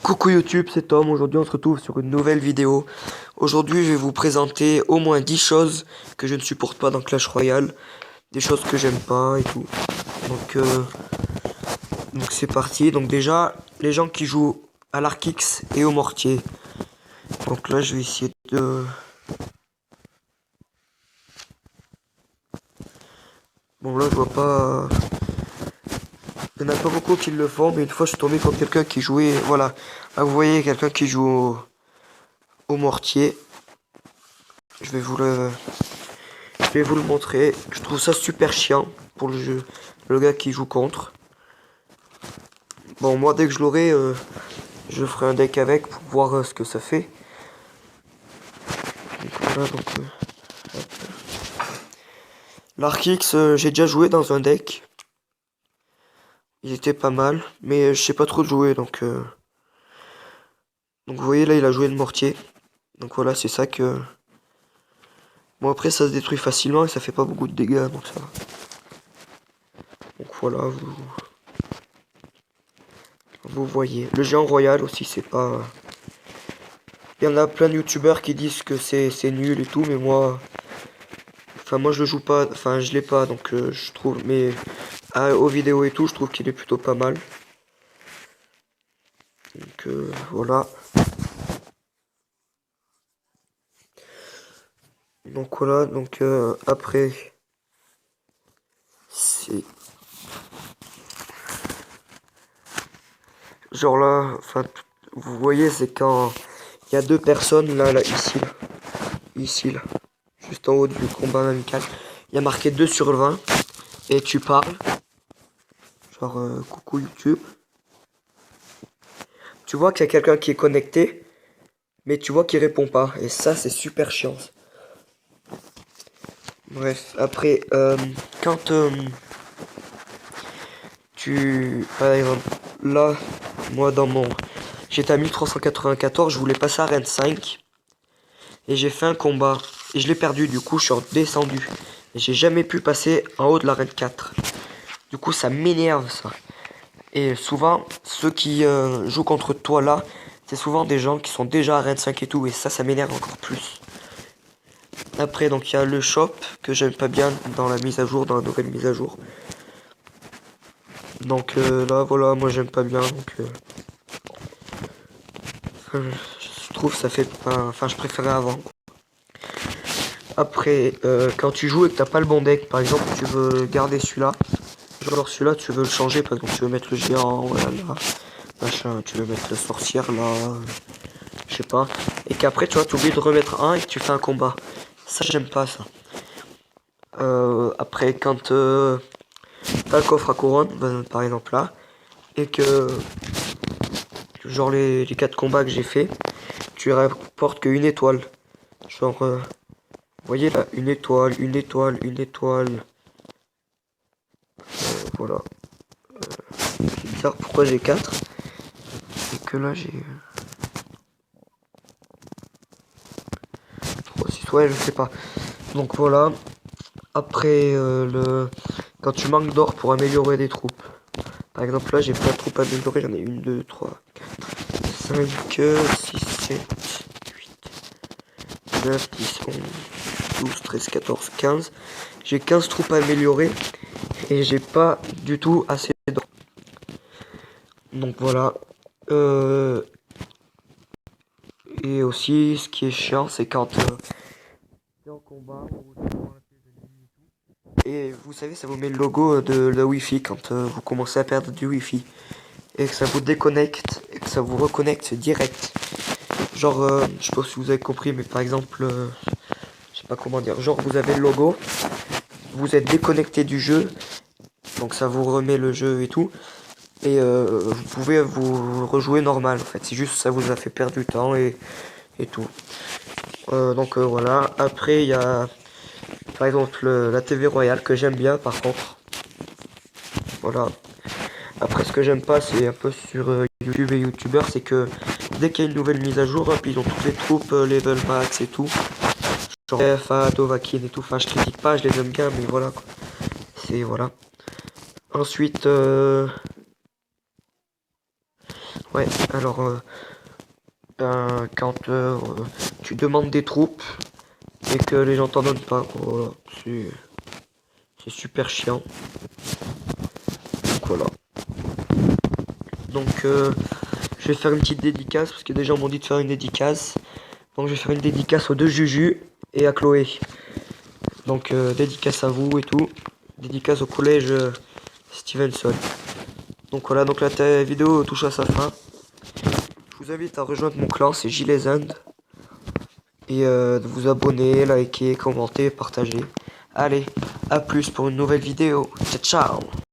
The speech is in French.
Coucou YouTube, c'est Tom. Aujourd'hui, on se retrouve sur une nouvelle vidéo. Aujourd'hui, je vais vous présenter au moins 10 choses que je ne supporte pas dans Clash Royale. Des choses que j'aime pas et tout. Donc, euh, donc c'est parti. Donc déjà, les gens qui jouent à l'arc X et au mortier. Donc là, je vais essayer de... Bon là, je vois pas... Il n'y en a pas beaucoup qui le font, mais une fois, je suis tombé contre quelqu'un qui jouait... Voilà. Là, vous voyez quelqu'un qui joue au mortier. Je vais vous le... Je vais vous le montrer. Je trouve ça super chiant pour le jeu. Le gars qui joue contre. Bon, moi, dès que je l'aurai, je ferai un deck avec pour voir ce que ça fait. Donc, voilà, l'Arc X, j'ai déjà joué dans un deck. Il était pas mal, mais je sais pas trop jouer, donc vous voyez là, il a joué le mortier. Donc voilà, c'est ça que... Bon, après, ça se détruit facilement et ça fait pas beaucoup de dégâts, donc ça va. Donc voilà, vous voyez. Le géant royal aussi, c'est pas... Il y en a plein de youtubeurs qui disent que c'est nul et tout, mais moi... Enfin, moi je le joue pas, enfin je l'ai pas, donc je trouve... Mais aux vidéos et tout, je trouve qu'il est plutôt pas mal. Donc voilà. Donc voilà, donc après... C'est... Genre là, enfin, vous voyez, c'est quand il y a deux personnes là, ici, là, juste en haut du combat amical. Il y a marqué 2/20 et tu parles. Genre, coucou YouTube. Tu vois qu'il y a quelqu'un qui est connecté, mais tu vois qu'il répond pas. Et ça, c'est super chiant. Bref, après, quand par exemple, là, moi dans mon... J'étais à 1394, je voulais passer à Reine 5. Et j'ai fait un combat. Et je l'ai perdu, du coup je suis redescendu. Et j'ai jamais pu passer en haut de la Reine 4. Du coup ça m'énerve ça. Et souvent, ceux qui jouent contre toi là, c'est souvent des gens qui sont déjà à Reine 5 et tout. Et ça m'énerve encore plus. Après, donc il y a le shop que j'aime pas bien dans la mise à jour, dans la nouvelle mise à jour. Donc là, voilà, moi j'aime pas bien. Je trouve ça fait... Enfin, je préférais avant. Après, quand tu joues et que t'as pas le bon deck, par exemple, tu veux garder celui-là. Genre celui-là, tu veux le changer, par exemple, tu veux mettre le géant, voilà, là, machin, tu veux mettre la sorcière, là, je sais pas. Et qu'après, tu vois, t'oublies de remettre un et que tu fais un combat. Ça, j'aime pas, ça. Après, quand t'as le coffre à couronne, ben, par exemple là, et que, genre, les 4 combats que j'ai fait, tu rapportes qu'une étoile. Genre, vous voyez là, une étoile, une étoile, une étoile. Voilà. C'est bizarre pourquoi j'ai 4 et que là j'ai 3, 6, ouais je sais pas. Donc voilà. Après quand tu manques d'or pour améliorer des troupes. Par exemple là j'ai plein de troupes améliorées, j'en ai 1, 2, 3, 4, 5, 6, 7, 8, 9, 10, 11, 12, 13, 14, 15. J'ai 15 troupes améliorées et j'ai pas du tout assez d'or. Donc voilà. Et aussi, ce qui est chiant, c'est quand t'es en combat et vous savez, ça vous met le logo de la Wi-Fi quand vous commencez à perdre du Wi-Fi. Et que ça vous déconnecte et que ça vous reconnecte direct. Genre, je sais pas si vous avez compris, mais par exemple, je sais pas comment dire. Genre, vous avez le logo, vous êtes déconnecté du jeu, donc ça vous remet le jeu et tout. Et vous pouvez vous rejouer normal en fait. C'est juste ça vous a fait perdre du temps et tout. Donc voilà. Après il y a par exemple la TV Royale que j'aime bien par contre. Voilà. Après ce que j'aime pas c'est un peu sur YouTube et YouTubeurs, c'est que dès qu'il y a une nouvelle mise à jour, hop, ils ont toutes les troupes, level max et tout. Genre FA, Dovahkiin et tout. Enfin je critique pas, je les aime bien, mais voilà quoi. C'est voilà. Ensuite Ouais, alors quand tu demandes des troupes et que les gens t'en donnent pas, voilà, c'est super chiant. Donc voilà. Donc je vais faire une petite dédicace parce que des gens m'ont dit de faire une dédicace. Donc je vais faire une dédicace aux deux Juju et à Chloé. Donc dédicace à vous et tout. Dédicace au collège Stevenson. Donc voilà, donc la vidéo touche à sa fin. Je vous invite à rejoindre mon clan, c'est Gilles End. Et de vous abonner, liker, commenter, partager. Allez, à plus pour une nouvelle vidéo. Ciao, ciao.